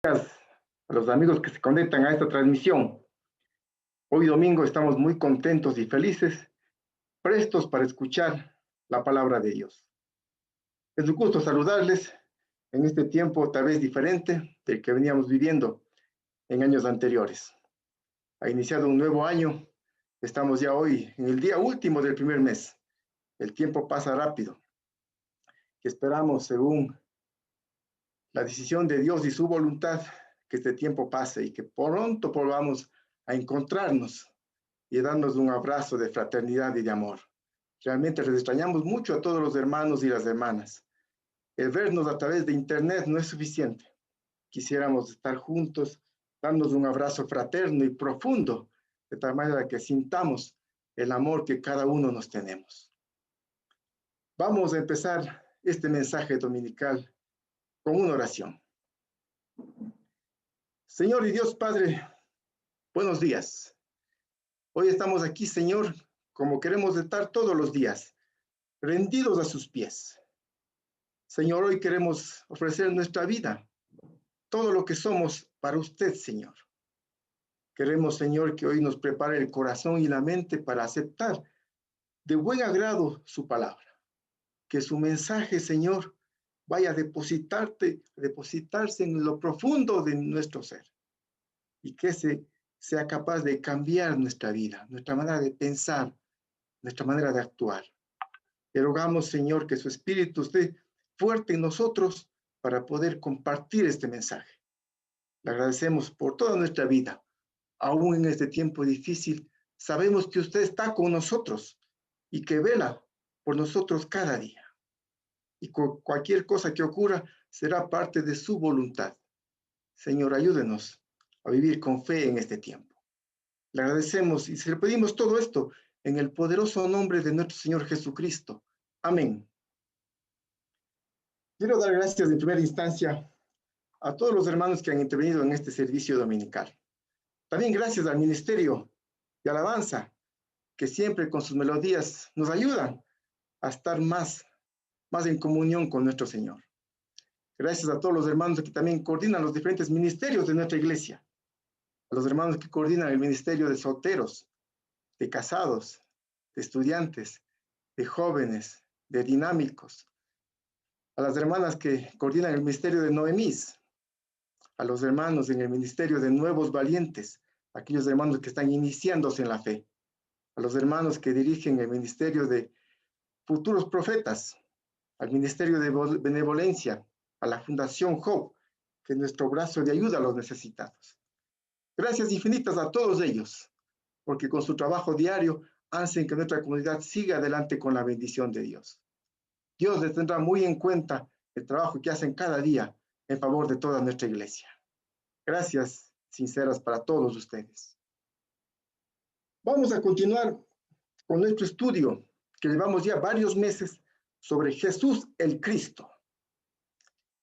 A los amigos que se conectan a esta transmisión. Hoy domingo estamos muy contentos y felices, prestos para escuchar la palabra de Dios. Es un gusto saludarles en este tiempo tal vez diferente del que veníamos viviendo en años anteriores. Ha iniciado un nuevo año, estamos ya hoy en el día último del primer mes. El tiempo pasa rápido y esperamos, según la decisión de Dios y su voluntad, que este tiempo pase y que pronto volvamos a encontrarnos y darnos un abrazo de fraternidad y de amor. Realmente les extrañamos mucho a todos los hermanos y las hermanas. El vernos a través de internet no es suficiente. Quisiéramos estar juntos, darnos un abrazo fraterno y profundo, de tal manera que sintamos el amor que cada uno nos tenemos. Vamos a empezar este mensaje dominical con una oración. Señor y Dios Padre, buenos días. Hoy estamos aquí, Señor, como queremos estar todos los días, rendidos a sus pies. Señor, hoy queremos ofrecer nuestra vida, todo lo que somos para usted, Señor. Queremos, Señor, que hoy nos prepare el corazón y la mente para aceptar de buen agrado su palabra. Que su mensaje, Señor, vaya a depositarse en lo profundo de nuestro ser. Y que sea capaz de cambiar nuestra vida, nuestra manera de pensar, nuestra manera de actuar. Le rogamos, Señor, que su Espíritu esté fuerte en nosotros para poder compartir este mensaje. Le agradecemos por toda nuestra vida. Aún en este tiempo difícil, sabemos que usted está con nosotros y que vela por nosotros cada día. Y cualquier cosa que ocurra será parte de su voluntad. Señor, ayúdenos a vivir con fe en este tiempo. Le agradecemos y se le pedimos todo esto en el poderoso nombre de nuestro Señor Jesucristo. Amén. Quiero dar gracias en primera instancia a todos los hermanos que han intervenido en este servicio dominical. También gracias al Ministerio de Alabanza, que siempre con sus melodías nos ayudan a estar más en comunión con nuestro Señor. Gracias a todos los hermanos que también coordinan los diferentes ministerios de nuestra iglesia. A los hermanos que coordinan el ministerio de solteros, de casados, de estudiantes, de jóvenes, de dinámicos. A las hermanas que coordinan el ministerio de Noemís, a los hermanos en el ministerio de nuevos valientes, aquellos hermanos que están iniciándose en la fe, a los hermanos que dirigen el ministerio de futuros profetas, al ministerio de benevolencia, a la Fundación Job, que es nuestro brazo de ayuda a los necesitados. Gracias infinitas a todos ellos, porque con su trabajo diario hacen que nuestra comunidad siga adelante con la bendición de Dios. Dios les tendrá muy en cuenta el trabajo que hacen cada día en favor de toda nuestra iglesia. Gracias sinceras para todos ustedes. Vamos a continuar con nuestro estudio, que llevamos ya varios meses, sobre Jesús el Cristo.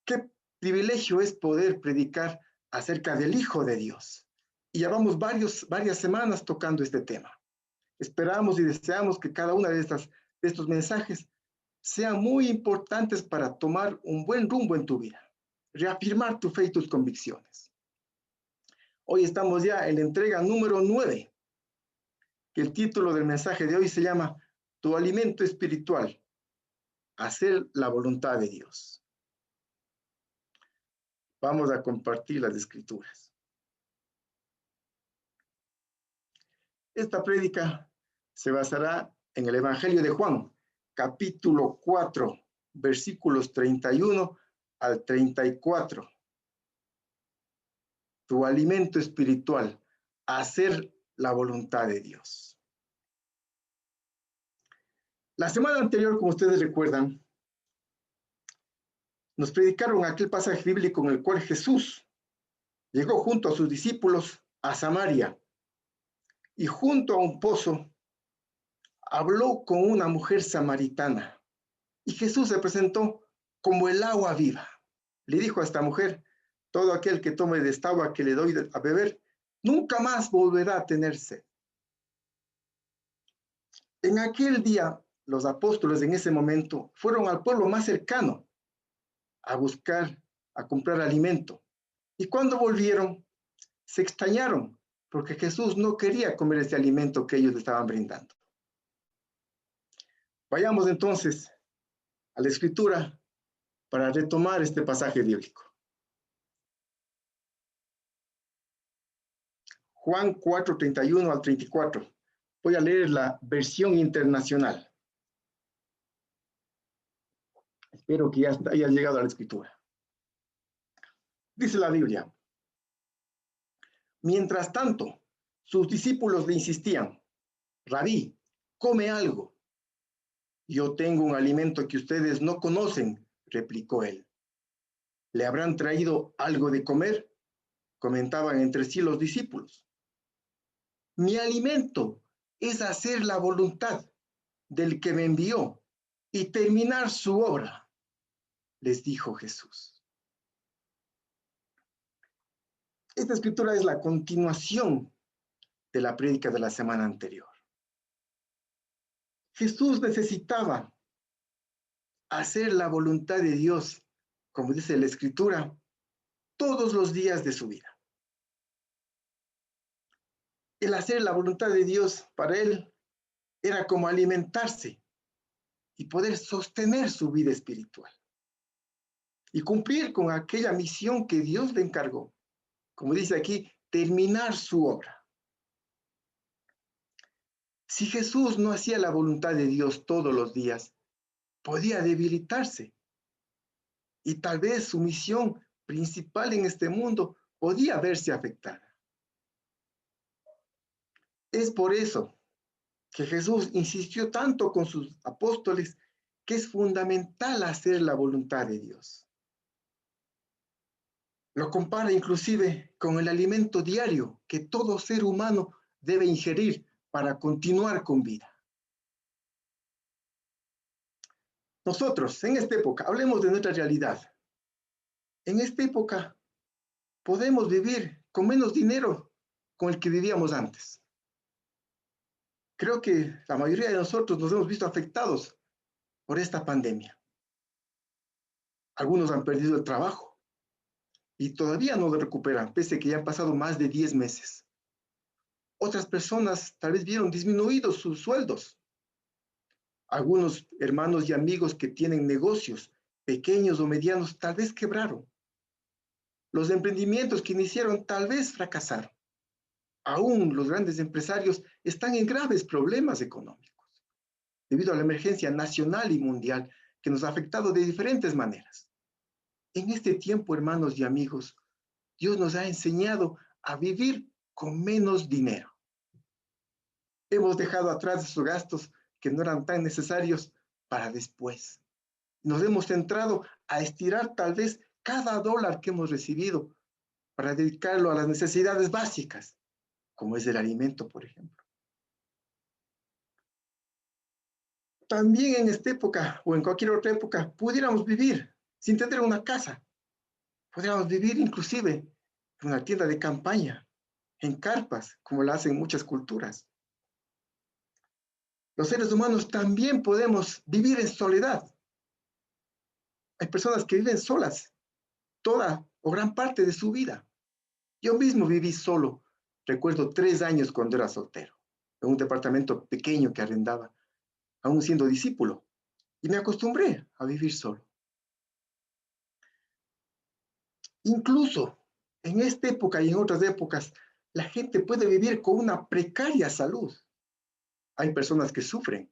Qué privilegio es poder predicar acerca del Hijo de Dios. Y llevamos varias semanas tocando este tema. Esperamos y deseamos que cada una de estos mensajes sean muy importantes para tomar un buen rumbo en tu vida, reafirmar tu fe y tus convicciones. Hoy estamos ya en la entrega número 9, que el título del mensaje de hoy se llama Tu alimento espiritual, hacer la voluntad de Dios. Vamos a compartir las escrituras. Esta prédica se basará en el Evangelio de Juan, capítulo 4, versículos 31 al 34. Tu alimento espiritual, hacer la voluntad de Dios. La semana anterior, como ustedes recuerdan, nos predicaron aquel pasaje bíblico en el cual Jesús llegó junto a sus discípulos a Samaria y junto a un pozo habló con una mujer samaritana y Jesús se presentó como el agua viva. Le dijo a esta mujer: todo aquel que tome de esta agua que le doy a beber nunca más volverá a tener sed. En aquel día, los apóstoles en ese momento fueron al pueblo más cercano a buscar, a comprar alimento. Y cuando volvieron, se extrañaron, porque Jesús no quería comer ese alimento que ellos le estaban brindando. Vayamos entonces a la Escritura para retomar este pasaje bíblico. Juan 4, 31 al 34. Voy a leer la versión internacional. Espero que ya haya llegado a la Escritura. Dice la Biblia: mientras tanto, sus discípulos le insistían: Rabí, come algo. Yo tengo un alimento que ustedes no conocen, replicó él. ¿Le habrán traído algo de comer? Comentaban entre sí los discípulos. Mi alimento es hacer la voluntad del que me envió y terminar su obra, les dijo Jesús. Esta escritura es la continuación de la prédica de la semana anterior. Jesús necesitaba hacer la voluntad de Dios, como dice la escritura, todos los días de su vida. El hacer la voluntad de Dios para él era como alimentarse y poder sostener su vida espiritual y cumplir con aquella misión que Dios le encargó. Como dice aquí, terminar su obra. Si Jesús no hacía la voluntad de Dios todos los días, podía debilitarse y tal vez su misión principal en este mundo podía verse afectada. Es por eso que Jesús insistió tanto con sus apóstoles que es fundamental hacer la voluntad de Dios. Lo compara inclusive con el alimento diario que todo ser humano debe ingerir para continuar con vida. Nosotros, en esta época, hablemos de nuestra realidad. En esta época podemos vivir con menos dinero con el que vivíamos antes. Creo que la mayoría de nosotros nos hemos visto afectados por esta pandemia. Algunos han perdido el trabajo y todavía no lo recuperan, pese a que ya han pasado más de 10 meses. Otras personas tal vez vieron disminuidos sus sueldos. Algunos hermanos y amigos que tienen negocios pequeños o medianos tal vez quebraron. Los emprendimientos que iniciaron tal vez fracasaron. Aún los grandes empresarios están en graves problemas económicos debido a la emergencia nacional y mundial que nos ha afectado de diferentes maneras. En este tiempo, hermanos y amigos, Dios nos ha enseñado a vivir con menos dinero. Hemos dejado atrás esos gastos que no eran tan necesarios para después. Nos hemos centrado a estirar tal vez cada dólar que hemos recibido para dedicarlo a las necesidades básicas, como es el alimento, por ejemplo. También en esta época o en cualquier otra época pudiéramos vivir sin tener una casa. Pudiéramos vivir inclusive en una tienda de campaña, en carpas, como lo hacen muchas culturas. Los seres humanos también podemos vivir en soledad. Hay personas que viven solas toda o gran parte de su vida. Yo mismo viví solo, recuerdo 3 años cuando era soltero, en un departamento pequeño que arrendaba, aún siendo discípulo, y me acostumbré a vivir solo. Incluso en esta época y en otras épocas, la gente puede vivir con una precaria salud. Hay personas que sufren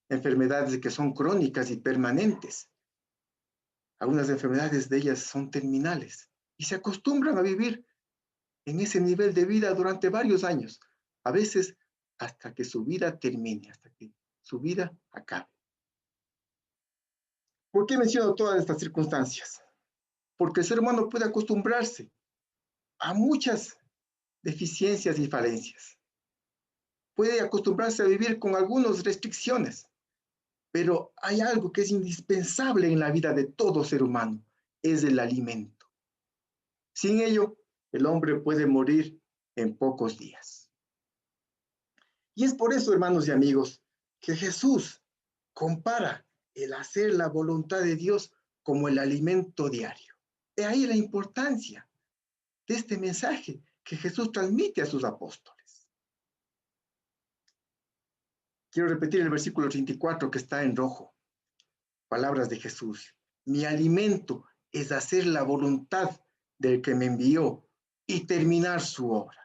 enfermedades que son crónicas y permanentes. Algunas enfermedades de ellas son terminales y se acostumbran a vivir en ese nivel de vida durante varios años, a veces hasta que su vida termine, hasta que su vida acabe. ¿Por qué menciono todas estas circunstancias? Porque el ser humano puede acostumbrarse a muchas deficiencias y falencias. Puede acostumbrarse a vivir con algunas restricciones, pero hay algo que es indispensable en la vida de todo ser humano, es el alimento. Sin ello, el hombre puede morir en pocos días. Y es por eso, hermanos y amigos, que Jesús compara el hacer la voluntad de Dios como el alimento diario. De ahí la importancia de este mensaje que Jesús transmite a sus apóstoles. Quiero repetir el versículo 34 que está en rojo. Palabras de Jesús. Mi alimento es hacer la voluntad del que me envió y terminar su obra.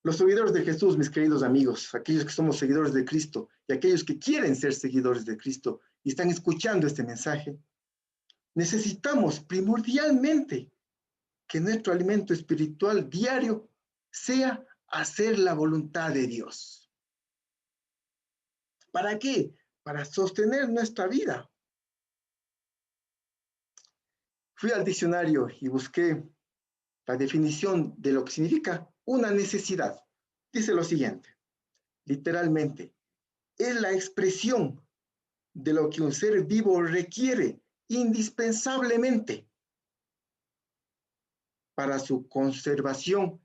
Los seguidores de Jesús, mis queridos amigos, aquellos que somos seguidores de Cristo y aquellos que quieren ser seguidores de Cristo y están escuchando este mensaje, necesitamos primordialmente que nuestro alimento espiritual diario sea hacer la voluntad de Dios. ¿Para qué? Para sostener nuestra vida. Fui al diccionario y busqué la definición de lo que significa una necesidad. Dice lo siguiente, literalmente, es la expresión de lo que un ser vivo requiere indispensablemente para su conservación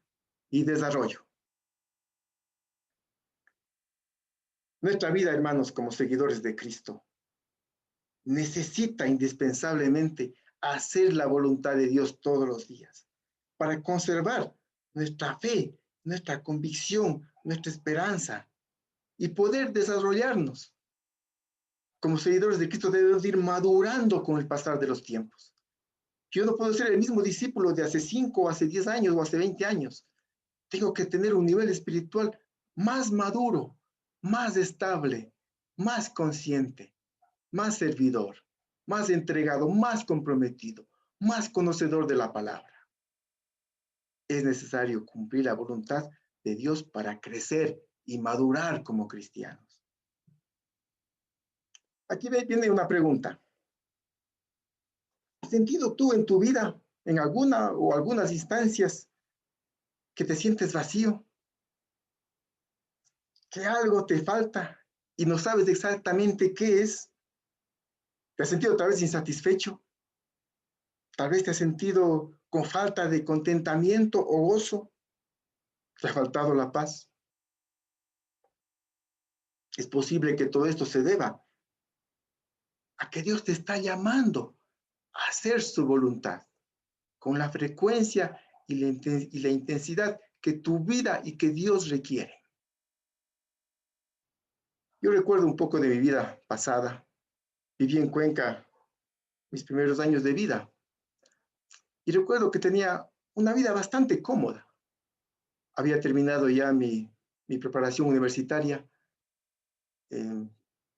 y desarrollo. Nuestra vida, hermanos, como seguidores de Cristo, necesita indispensablemente hacer la voluntad de Dios todos los días para conservar nuestra fe, nuestra convicción, nuestra esperanza y poder desarrollarnos. Como seguidores de Cristo debemos ir madurando con el pasar de los tiempos. Yo no puedo ser el mismo discípulo de hace 5, hace 10 años o hace 20 años. Tengo que tener un nivel espiritual más maduro, más estable, más consciente, más servidor, más entregado, más comprometido, más conocedor de la palabra. Es necesario cumplir la voluntad de Dios para crecer y madurar como cristianos. Aquí viene una pregunta. ¿Has sentido tú en tu vida, en alguna o algunas instancias, que te sientes vacío? ¿Que algo te falta y no sabes exactamente qué es? ¿Te has sentido tal vez insatisfecho? Tal vez te has sentido con falta de contentamiento o gozo. ¿Te ha faltado la paz? Es posible que todo esto se deba a que Dios te está llamando a hacer su voluntad con la frecuencia y la intensidad que tu vida y que Dios requiere. Yo recuerdo un poco de mi vida pasada. Viví en Cuenca mis primeros años de vida y recuerdo que tenía una vida bastante cómoda. Había terminado ya mi preparación universitaria.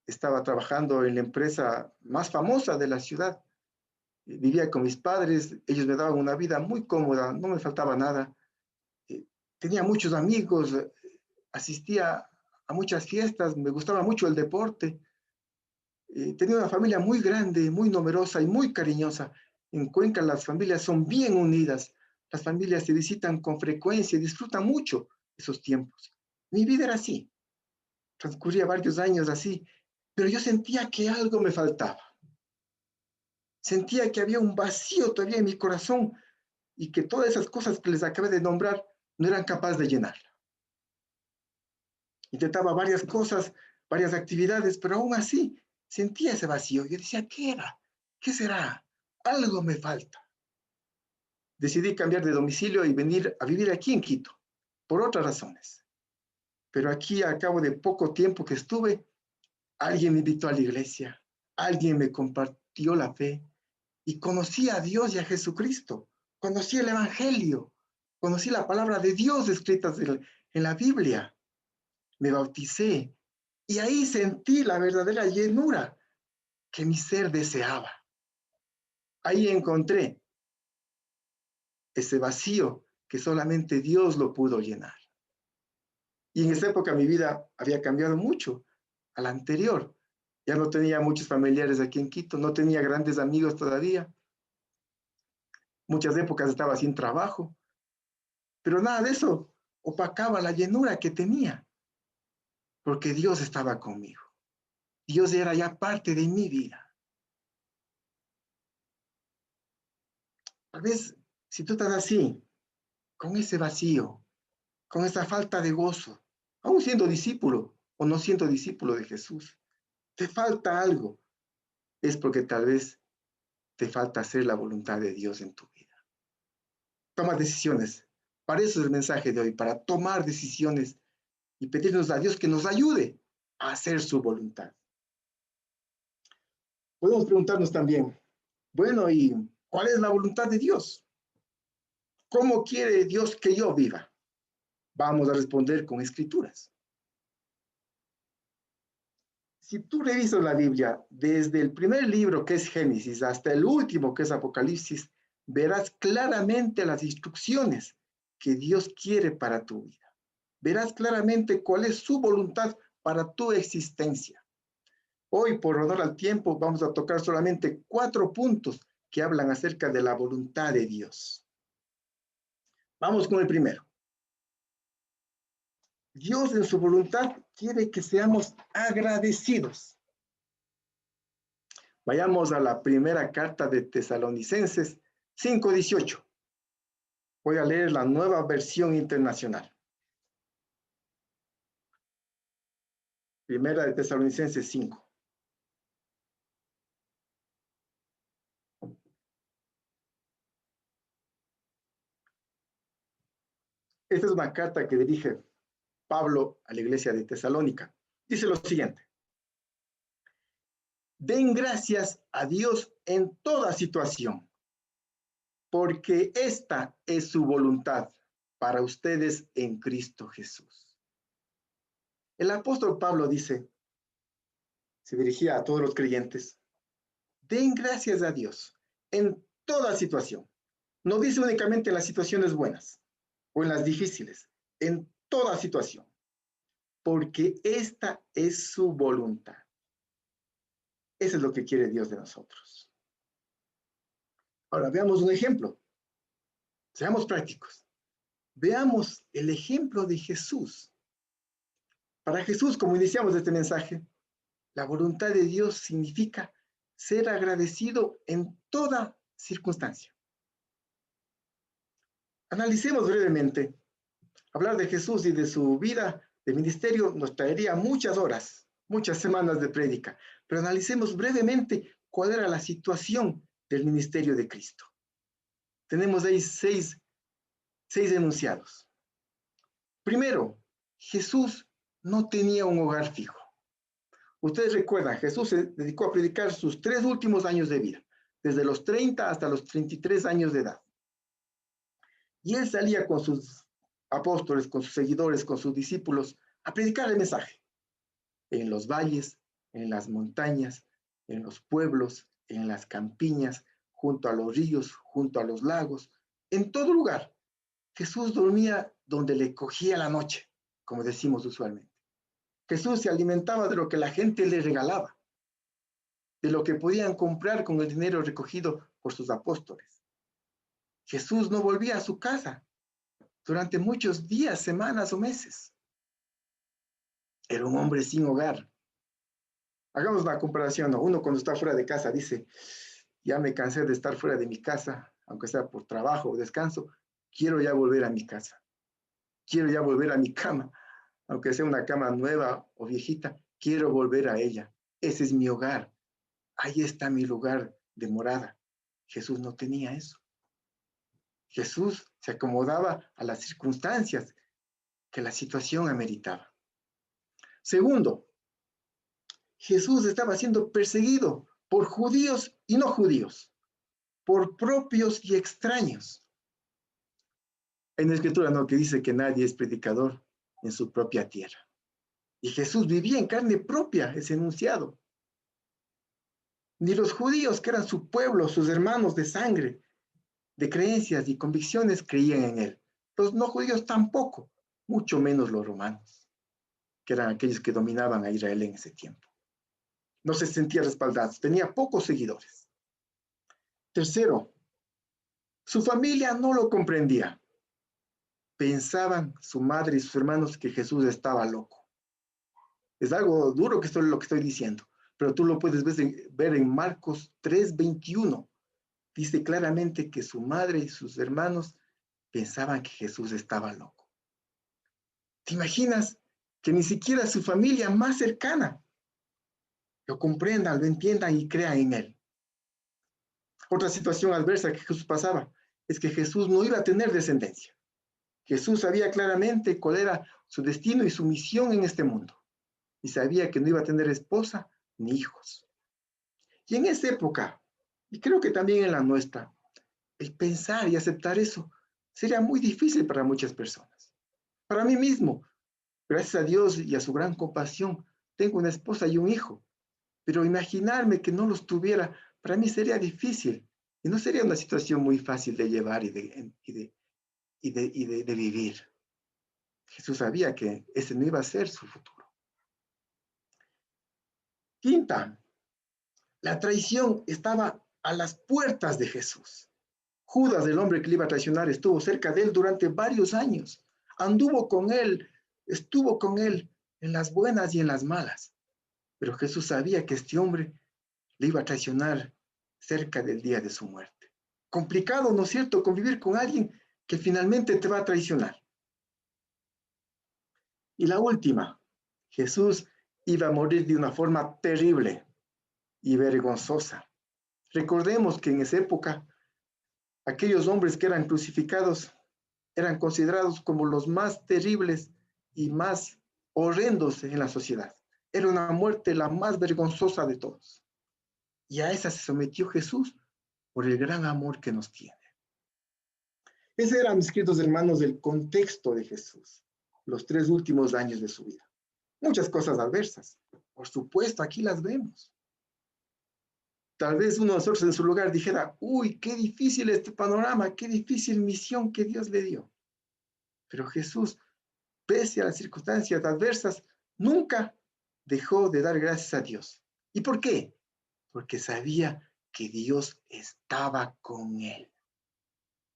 Estaba trabajando en la empresa más famosa de la ciudad. Vivía con mis padres, ellos me daban una vida muy cómoda, no me faltaba nada. Tenía muchos amigos, asistía a muchas fiestas, me gustaba mucho el deporte. Tenía una familia muy grande, muy numerosa y muy cariñosa. En Cuenca las familias son bien unidas, las familias se visitan con frecuencia y disfrutan mucho esos tiempos. Mi vida era así, transcurría varios años así, pero yo sentía que algo me faltaba. Sentía que había un vacío todavía en mi corazón y que todas esas cosas que les acabé de nombrar no eran capaces de llenarla. Intentaba varias cosas, varias actividades, pero aún así sentía ese vacío. Yo decía, ¿qué era? ¿Qué será? Algo me falta. Decidí cambiar de domicilio y venir a vivir aquí en Quito, por otras razones. Pero aquí, al cabo de poco tiempo que estuve, alguien me invitó a la iglesia, alguien me compartió la fe y conocí a Dios y a Jesucristo. Conocí el Evangelio, conocí la palabra de Dios escritas en la Biblia. Me bauticé y ahí sentí la verdadera llenura que mi ser deseaba. Ahí encontré ese vacío que solamente Dios lo pudo llenar. Y en esa época mi vida había cambiado mucho a la anterior. Ya no tenía muchos familiares aquí en Quito, no tenía grandes amigos todavía. Muchas épocas estaba sin trabajo, pero nada de eso opacaba la llenura que tenía, porque Dios estaba conmigo. Dios era ya parte de mi vida. Tal vez si tú estás así, con ese vacío, con esa falta de gozo, aún siendo discípulo o no siendo discípulo de Jesús, te falta algo, es porque tal vez te falta hacer la voluntad de Dios en tu vida. toma decisiones. Para eso es el mensaje de hoy, para tomar decisiones y pedirnos a Dios que nos ayude a hacer su voluntad. Podemos preguntarnos también, bueno, ¿y cuál es la voluntad de Dios? ¿Cómo quiere Dios que yo viva? Vamos a responder con escrituras. Si tú revisas la Biblia, desde el primer libro que es Génesis hasta el último que es Apocalipsis, verás claramente las instrucciones que Dios quiere para tu vida. Verás claramente cuál es su voluntad para tu existencia. Hoy, por honor al tiempo, vamos a tocar solamente 4 puntos que hablan acerca de la voluntad de Dios. Vamos con el primero. Dios en su voluntad quiere que seamos agradecidos. Vayamos a la primera carta de Tesalonicenses 5:18. Voy a leer la nueva versión internacional. Primera de Tesalonicenses 5. Esta es una carta que dirige Pablo a la iglesia de Tesalónica. Dice lo siguiente. Den gracias a Dios en toda situación, porque esta es su voluntad para ustedes en Cristo Jesús. El apóstol Pablo dice, se dirigía a todos los creyentes, den gracias a Dios en toda situación. No dice únicamente en las situaciones buenas o en las difíciles, en toda situación, porque esta es su voluntad. Eso es lo que quiere Dios de nosotros. Ahora, veamos un ejemplo. Seamos prácticos. Veamos el ejemplo de Jesús. Para Jesús, como iniciamos este mensaje, la voluntad de Dios significa ser agradecido en toda circunstancia. Analicemos brevemente. Hablar de Jesús y de su vida de ministerio nos traería muchas horas, muchas semanas de prédica, pero analicemos brevemente cuál era la situación del ministerio de Cristo. Tenemos ahí seis enunciados. Primero, Jesús no tenía un hogar fijo. Ustedes recuerdan, Jesús se dedicó a predicar sus 3 últimos años de vida, desde los 30 hasta los 33 años de edad. Y él salía con sus apóstoles, con sus seguidores, con sus discípulos, a predicar el mensaje. En los valles, en las montañas, en los pueblos, en las campiñas, junto a los ríos, junto a los lagos, en todo lugar. Jesús dormía donde le cogía la noche, como decimos usualmente. Jesús se alimentaba de lo que la gente le regalaba, de lo que podían comprar con el dinero recogido por sus apóstoles. Jesús no volvía a su casa durante muchos días, semanas o meses. Era un hombre sin hogar. Hagamos una comparación, ¿no? Uno cuando está fuera de casa dice, ya me cansé de estar fuera de mi casa, aunque sea por trabajo o descanso, quiero ya volver a mi casa. Quiero ya volver a mi cama, aunque sea una cama nueva o viejita, quiero volver a ella. Ese es mi hogar. Ahí está mi lugar de morada. Jesús no tenía eso. Jesús se acomodaba a las circunstancias que la situación ameritaba. Segundo, Jesús estaba siendo perseguido por judíos y no judíos, por propios y extraños. Hay una escritura, ¿no?, que dice que nadie es predicador en su propia tierra. Y Jesús vivía en carne propia ese enunciado. Ni los judíos, que eran su pueblo, sus hermanos de sangre, de creencias y convicciones, creían en él. Los no judíos tampoco, mucho menos los romanos, que eran aquellos que dominaban a Israel en ese tiempo. No se sentía respaldado, tenía pocos seguidores. Tercero, su familia no lo comprendía. Pensaban su madre y sus hermanos que Jesús estaba loco. Es algo duro lo que estoy diciendo, pero tú lo puedes ver en Marcos 3:21. Dice claramente que su madre y sus hermanos pensaban que Jesús estaba loco. ¿Te imaginas que ni siquiera su familia más cercana lo comprendan, lo entiendan y crean en él? Otra situación adversa que Jesús pasaba es que Jesús no iba a tener descendencia. Jesús sabía claramente cuál era su destino y su misión en este mundo. Y sabía que no iba a tener esposa ni hijos. Y en esa época, y creo que también en la nuestra, el pensar y aceptar eso sería muy difícil para muchas personas. Para mí mismo, gracias a Dios y a su gran compasión, tengo una esposa y un hijo. Pero imaginarme que no los tuviera, para mí sería difícil. Y no sería una situación muy fácil de llevar y de vivir. Jesús sabía que ese no iba a ser su futuro. Quinta, la traición estaba a las puertas de Jesús. Judas, el hombre que le iba a traicionar, estuvo cerca de él durante varios años. Anduvo con él, estuvo con él en las buenas y en las malas. Pero Jesús sabía que este hombre le iba a traicionar cerca del día de su muerte. Complicado, ¿no es cierto?, convivir con alguien que finalmente te va a traicionar. Y la última, Jesús iba a morir de una forma terrible y vergonzosa. Recordemos que en esa época, aquellos hombres que eran crucificados eran considerados como los más terribles y más horrendos en la sociedad. Era una muerte la más vergonzosa de todos. Y a esa se sometió Jesús por el gran amor que nos tiene. Ese era, mis queridos hermanos, el contexto de Jesús, los 3 últimos años de su vida. Muchas cosas adversas, por supuesto, aquí las vemos. Tal vez uno de nosotros en su lugar dijera, uy, qué difícil este panorama, qué difícil misión que Dios le dio. Pero Jesús, pese a las circunstancias adversas, nunca dejó de dar gracias a Dios. ¿Y por qué? Porque sabía que Dios estaba con él.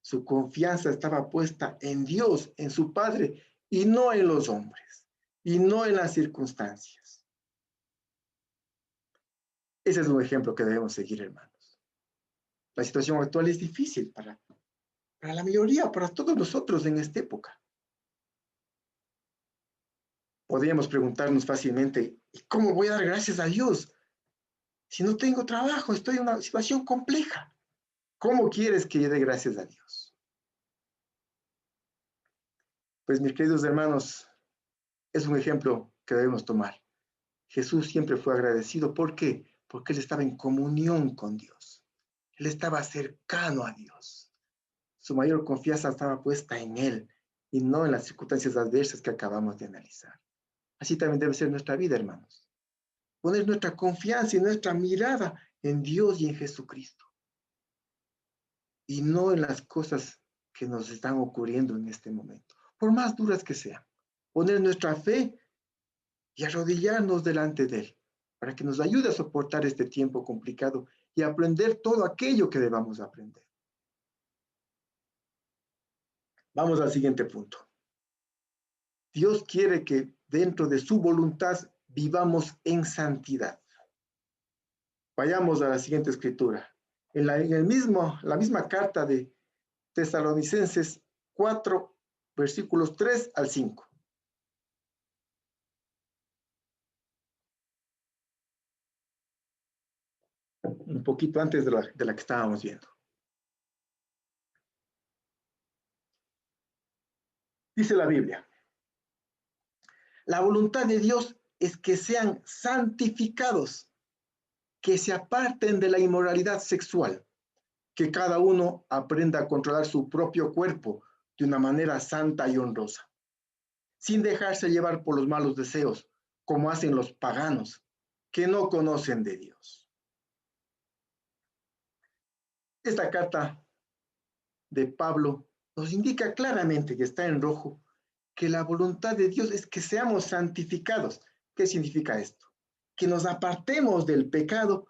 Su confianza estaba puesta en Dios, en su Padre, y no en los hombres, y no en las circunstancias. Ese es un ejemplo que debemos seguir, hermanos. La situación actual es difícil para la mayoría, para todos nosotros en esta época. Podríamos preguntarnos fácilmente, ¿cómo voy a dar gracias a Dios? Si no tengo trabajo, estoy en una situación compleja. ¿Cómo quieres que yo dé gracias a Dios? Pues, mis queridos hermanos, es un ejemplo que debemos tomar. Jesús siempre fue agradecido. ¿Por qué? Porque él estaba en comunión con Dios. Él estaba cercano a Dios. Su mayor confianza estaba puesta en él y no en las circunstancias adversas que acabamos de analizar. Así también debe ser nuestra vida, hermanos. Poner nuestra confianza y nuestra mirada en Dios y en Jesucristo. Y no en las cosas que nos están ocurriendo en este momento, por más duras que sean. Poner nuestra fe y arrodillarnos delante de Él, para que nos ayude a soportar este tiempo complicado y aprender todo aquello que debamos aprender. Vamos al siguiente punto. Dios quiere que dentro de su voluntad vivamos en santidad. Vayamos a la siguiente escritura. En la misma carta de Tesalonicenses 4, versículos 3 al 5. Un poquito antes de la que estábamos viendo. Dice la Biblia, la voluntad de Dios es que sean santificados, que se aparten de la inmoralidad sexual, que cada uno aprenda a controlar su propio cuerpo de una manera santa y honrosa, sin dejarse llevar por los malos deseos, como hacen los paganos, que no conocen de Dios. Esta carta de Pablo nos indica claramente, que está en rojo, que la voluntad de Dios es que seamos santificados. ¿Qué significa esto? Que nos apartemos del pecado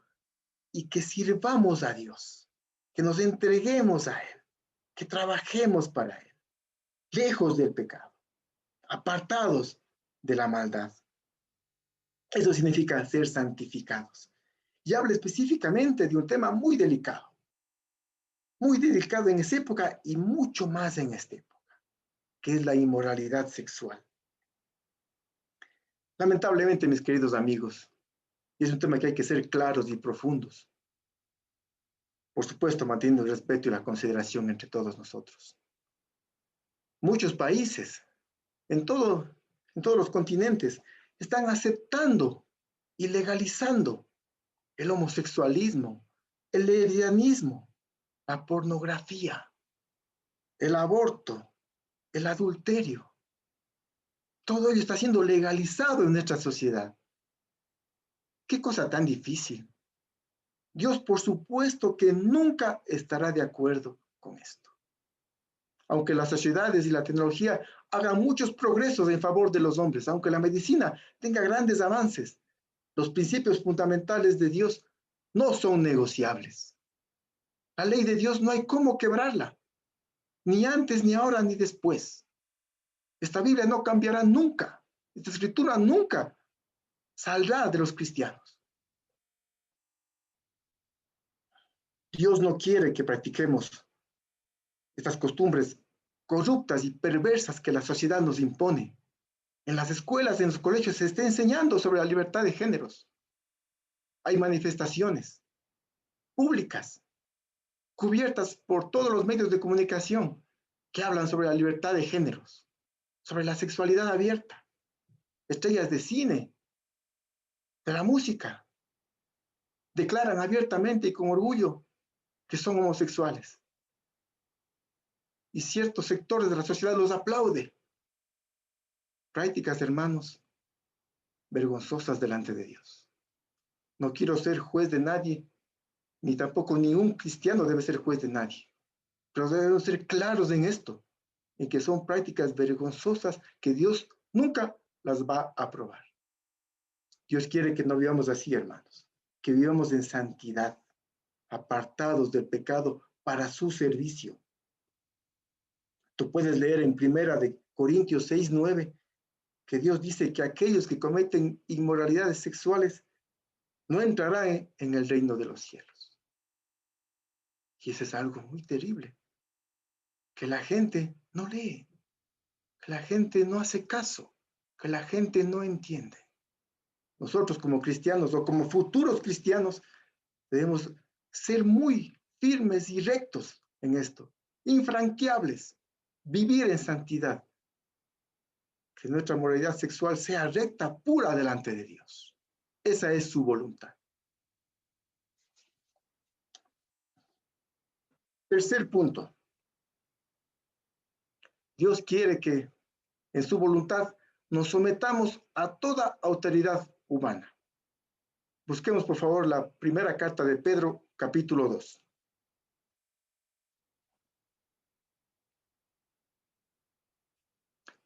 y que sirvamos a Dios, que nos entreguemos a Él, que trabajemos para Él, lejos del pecado, apartados de la maldad. Eso significa ser santificados. Y habla específicamente de un tema muy delicado en esa época y mucho más en esta época, que es la inmoralidad sexual. Lamentablemente, mis queridos amigos, y es un tema que hay que ser claros y profundos, Por supuesto, manteniendo el respeto y la consideración entre todos nosotros. Muchos países, en todos los continentes, están aceptando y legalizando el homosexualismo, el lesbianismo, la pornografía, el aborto, el adulterio. Todo ello está siendo legalizado en nuestra sociedad. Qué cosa tan difícil. Dios, por supuesto, que nunca estará de acuerdo con esto. Aunque las sociedades y la tecnología hagan muchos progresos en favor de los hombres, aunque la medicina tenga grandes avances, los principios fundamentales de Dios no son negociables. La ley de Dios no hay cómo quebrarla, ni antes, ni ahora, ni después. Esta Biblia no cambiará nunca. Esta escritura nunca saldrá de los cristianos. Dios no quiere que practiquemos estas costumbres corruptas y perversas que la sociedad nos impone. En las escuelas, en los colegios se está enseñando sobre la libertad de géneros. Hay manifestaciones públicas, cubiertas por todos los medios de comunicación, que hablan sobre la libertad de géneros, sobre la sexualidad abierta. Estrellas de cine, de la música, declaran abiertamente y con orgullo que son homosexuales. Y ciertos sectores de la sociedad los aplauden. Prácticas, hermanos, vergonzosas delante de Dios. No quiero ser juez de nadie, ni tampoco ningún cristiano debe ser juez de nadie. Pero debemos ser claros en esto, en que son prácticas vergonzosas que Dios nunca las va a aprobar. Dios quiere que no vivamos así, hermanos, que vivamos en santidad, apartados del pecado para su servicio. Tú puedes leer en 1 Corintios 6:9 que Dios dice que aquellos que cometen inmoralidades sexuales no entrarán en el reino de los cielos. Y eso es algo muy terrible, que la gente no lee, que la gente no hace caso, que la gente no entiende. Nosotros como cristianos o como futuros cristianos debemos ser muy firmes y rectos en esto, infranqueables, vivir en santidad, que nuestra moralidad sexual sea recta, pura delante de Dios. Esa es su voluntad. Tercer punto. Dios quiere que en su voluntad nos sometamos a toda autoridad humana. Busquemos, por favor, la primera carta de Pedro, capítulo 2.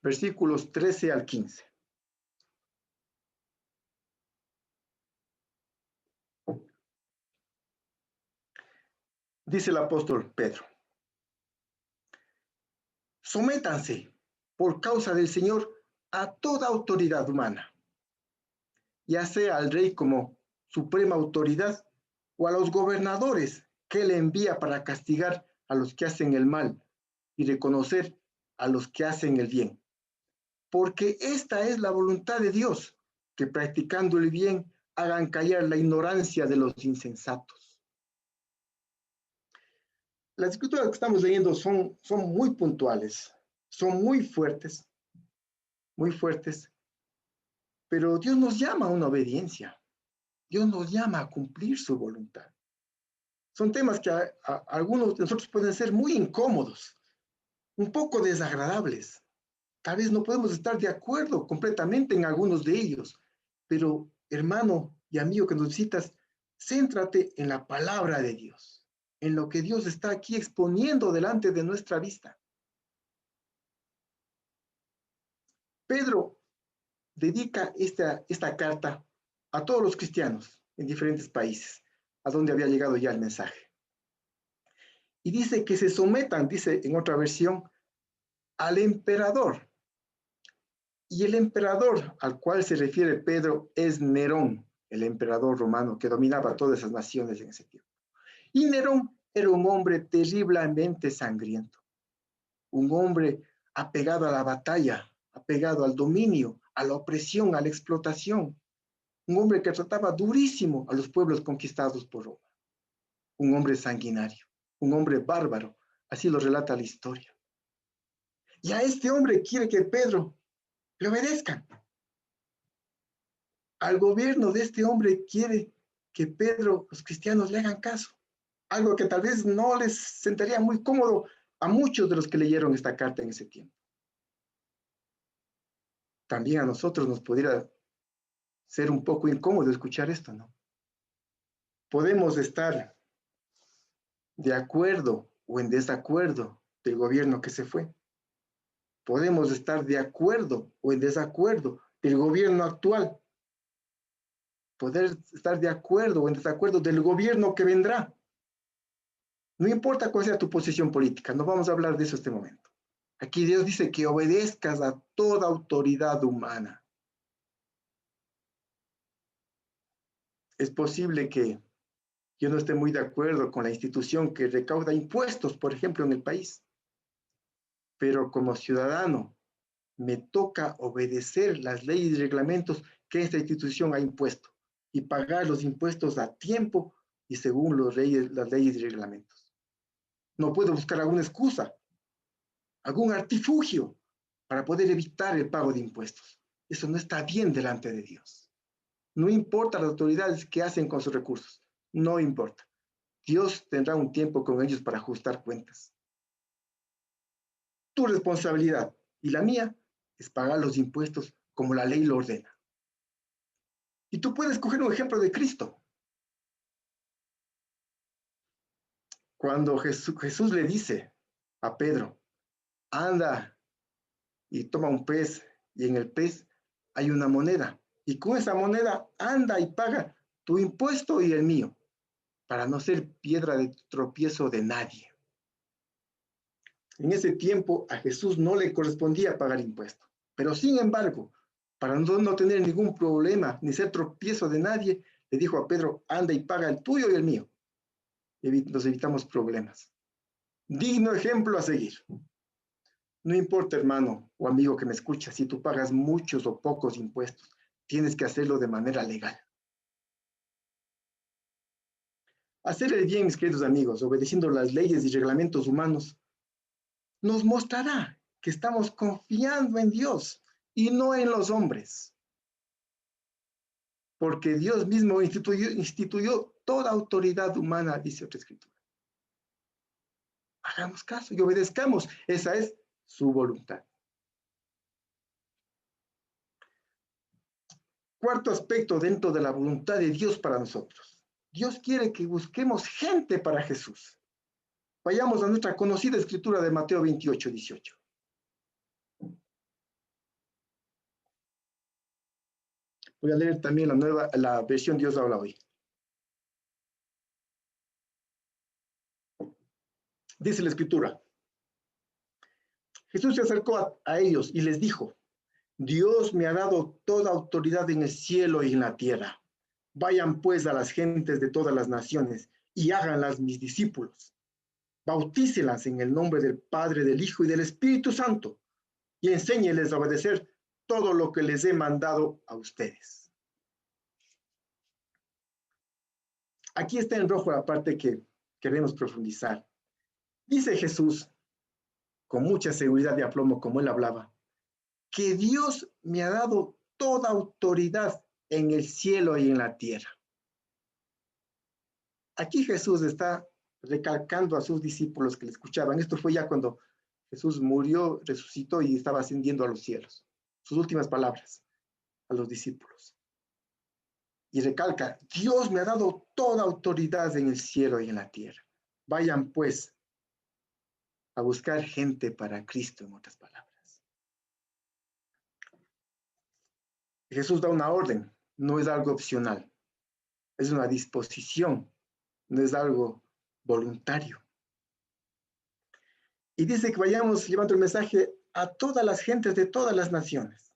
Versículos 13 al 15. Dice el apóstol Pedro: sométanse por causa del Señor a toda autoridad humana, ya sea al rey como suprema autoridad o a los gobernadores que él envía para castigar a los que hacen el mal y reconocer a los que hacen el bien. Porque esta es la voluntad de Dios, que practicando el bien hagan callar la ignorancia de los insensatos. Las escrituras que estamos leyendo son muy puntuales, son muy fuertes, pero Dios nos llama a una obediencia. Dios nos llama a cumplir su voluntad. Son temas que a algunos de nosotros pueden ser muy incómodos, un poco desagradables. Tal vez no podemos estar de acuerdo completamente en algunos de ellos, pero hermano y amigo que nos visitas, céntrate en la palabra de Dios, en lo que Dios está aquí exponiendo delante de nuestra vista. Pedro dedica esta carta a todos los cristianos en diferentes países, a donde había llegado ya el mensaje. Y dice que se sometan, dice en otra versión, al emperador. Y el emperador al cual se refiere Pedro es Nerón, el emperador romano que dominaba todas esas naciones en ese tiempo. Y Nerón era un hombre terriblemente sangriento, un hombre apegado a la batalla, apegado al dominio, a la opresión, a la explotación, un hombre que trataba durísimo a los pueblos conquistados por Roma, un hombre sanguinario, un hombre bárbaro. Así lo relata la historia. Y a este hombre quiere que Pedro le obedezca. Al gobierno de este hombre quiere que Pedro, los cristianos, le hagan caso. Algo que tal vez no les sentaría muy cómodo a muchos de los que leyeron esta carta en ese tiempo. También a nosotros nos pudiera ser un poco incómodo escuchar esto, ¿no? Podemos estar de acuerdo o en desacuerdo del gobierno que se fue. Podemos estar de acuerdo o en desacuerdo del gobierno actual. Poder estar de acuerdo o en desacuerdo del gobierno que vendrá. No importa cuál sea tu posición política, no vamos a hablar de eso en este momento. Aquí Dios dice que obedezcas a toda autoridad humana. Es posible que yo no esté muy de acuerdo con la institución que recauda impuestos, por ejemplo, en el país, pero como ciudadano me toca obedecer las leyes y reglamentos que esta institución ha impuesto y pagar los impuestos a tiempo y según las leyes y reglamentos. No puedo buscar alguna excusa, algún artifugio para poder evitar el pago de impuestos. Eso no está bien delante de Dios. No importa las autoridades que hacen con sus recursos, no importa. Dios tendrá un tiempo con ellos para ajustar cuentas. Tu responsabilidad y la mía es pagar los impuestos como la ley lo ordena. Y tú puedes coger un ejemplo de Cristo. Cuando Jesús le dice a Pedro, anda y toma un pez, y en el pez hay una moneda, y con esa moneda anda y paga tu impuesto y el mío, para no ser piedra de tropiezo de nadie. En ese tiempo a Jesús no le correspondía pagar impuestos, pero sin embargo, para no tener ningún problema ni ser tropiezo de nadie, le dijo a Pedro, anda y paga el tuyo y el mío. Nos evitamos problemas. Digno ejemplo a seguir. No importa, hermano o amigo que me escucha, si tú pagas muchos o pocos impuestos, tienes que hacerlo de manera legal. Hacer el bien, mis queridos amigos, obedeciendo las leyes y reglamentos humanos, nos mostrará que estamos confiando en Dios y no en los hombres. Porque Dios mismo instituyó toda autoridad humana, dice otra escritura. Hagamos caso y obedezcamos. Esa es su voluntad. Cuarto aspecto dentro de la voluntad de Dios para nosotros. Dios quiere que busquemos gente para Jesús. Vayamos a nuestra conocida escritura de Mateo 28, 18. Voy a leer también la versión Dios habla hoy. Dice la escritura. Jesús se acercó a ellos y les dijo, Dios me ha dado toda autoridad en el cielo y en la tierra. Vayan pues a las gentes de todas las naciones y háganlas mis discípulos. Bautícelas en el nombre del Padre, del Hijo y del Espíritu Santo y enséñeles a obedecer todo lo que les he mandado a ustedes. Aquí está en rojo la parte que queremos profundizar. Dice Jesús, con mucha seguridad de aplomo, como él hablaba, que Dios me ha dado toda autoridad en el cielo y en la tierra. Aquí Jesús está recalcando a sus discípulos que le escuchaban. Esto fue ya cuando Jesús murió, resucitó y estaba ascendiendo a los cielos. Sus últimas palabras a los discípulos. Y recalca, Dios me ha dado toda autoridad en el cielo y en la tierra. Vayan pues a buscar gente para Cristo, en otras palabras. Jesús da una orden, no es algo opcional, es una disposición, no es algo voluntario. Y dice que vayamos llevando el mensaje a todas las gentes de todas las naciones.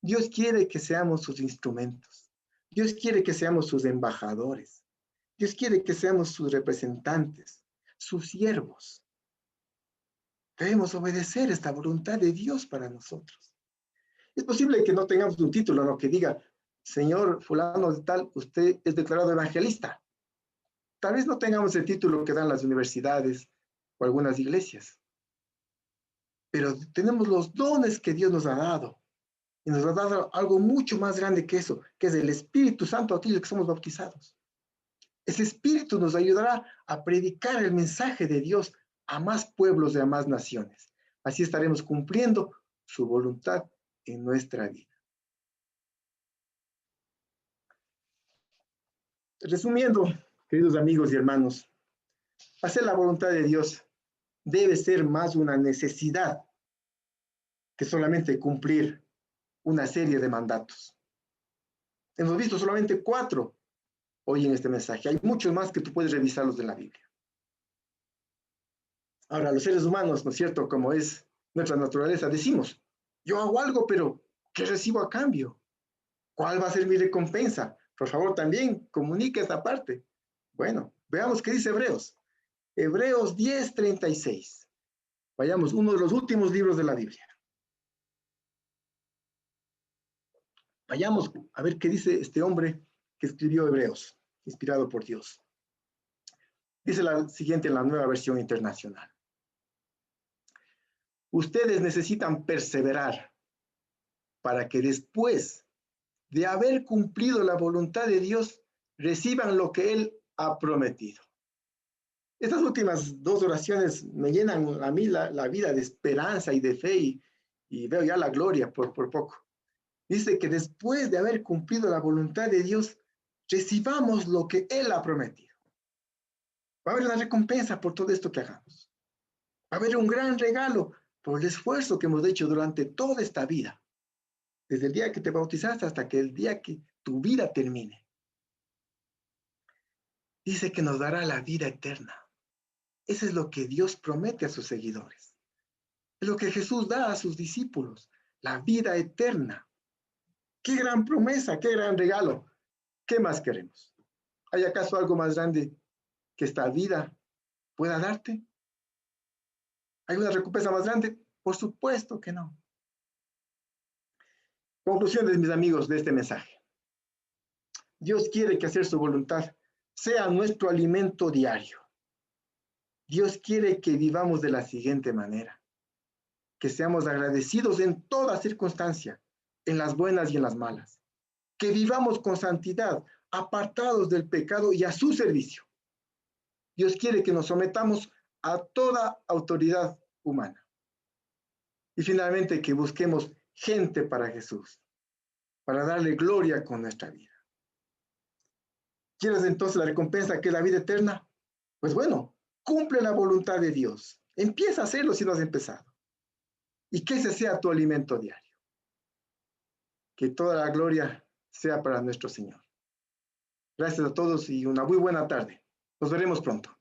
Dios quiere que seamos sus instrumentos. Dios quiere que seamos sus embajadores. Dios quiere que seamos sus representantes, sus siervos. Debemos obedecer esta voluntad de Dios para nosotros. Es posible que no tengamos un título, ¿no? Que diga, Señor fulano de tal, usted es declarado evangelista. Tal vez no tengamos el título que dan las universidades o algunas iglesias, pero tenemos los dones que Dios nos ha dado. Y nos ha dado algo mucho más grande que eso, que es el Espíritu Santo, aquellos que somos bautizados. Ese Espíritu nos ayudará a predicar el mensaje de Dios a más pueblos y a más naciones. Así estaremos cumpliendo su voluntad en nuestra vida. Resumiendo, queridos amigos y hermanos, hacer la voluntad de Dios debe ser más una necesidad que solamente cumplir una serie de mandatos. Hemos visto solamente 4 hoy en este mensaje. Hay muchos más que tú puedes revisarlos en la Biblia. Ahora, los seres humanos, ¿no es cierto? Como es nuestra naturaleza, decimos, yo hago algo, pero ¿qué recibo a cambio? ¿Cuál va a ser mi recompensa? Por favor, también comunique esta parte. Bueno, veamos qué dice Hebreos. Hebreos 10:36. Vayamos, uno de los últimos libros de la Biblia. Vayamos a ver qué dice este hombre que escribió Hebreos, inspirado por Dios. Dice la siguiente en la Nueva Versión Internacional. Ustedes necesitan perseverar para que después de haber cumplido la voluntad de Dios, reciban lo que Él ha prometido. Estas últimas 2 oraciones me llenan a mí la vida de esperanza y de fe y veo ya la gloria por poco. Dice que después de haber cumplido la voluntad de Dios, recibamos lo que Él ha prometido. Va a haber una recompensa por todo esto que hagamos. Va a haber un gran regalo por el esfuerzo que hemos hecho durante toda esta vida. Desde el día que te bautizaste hasta que el día que tu vida termine. Dice que nos dará la vida eterna. Eso es lo que Dios promete a sus seguidores. Es lo que Jesús da a sus discípulos, la vida eterna. Qué gran promesa, qué gran regalo. ¿Qué más queremos? ¿Hay acaso algo más grande que esta vida pueda darte? ¿Hay una recompensa más grande? Por supuesto que no. Conclusiones, mis amigos, de este mensaje. Dios quiere que hacer su voluntad sea nuestro alimento diario. Dios quiere que vivamos de la siguiente manera. Que seamos agradecidos en toda circunstancia, en las buenas y en las malas. Que vivamos con santidad, apartados del pecado y a su servicio. Dios quiere que nos sometamos a toda autoridad humana. Y finalmente que busquemos gente para Jesús, para darle gloria con nuestra vida. ¿Quieres entonces la recompensa que es la vida eterna? Pues bueno, cumple la voluntad de Dios. Empieza a hacerlo si no has empezado. Y que ese sea tu alimento diario. Que toda la gloria sea para nuestro Señor. Gracias a todos y una muy buena tarde. Nos veremos pronto.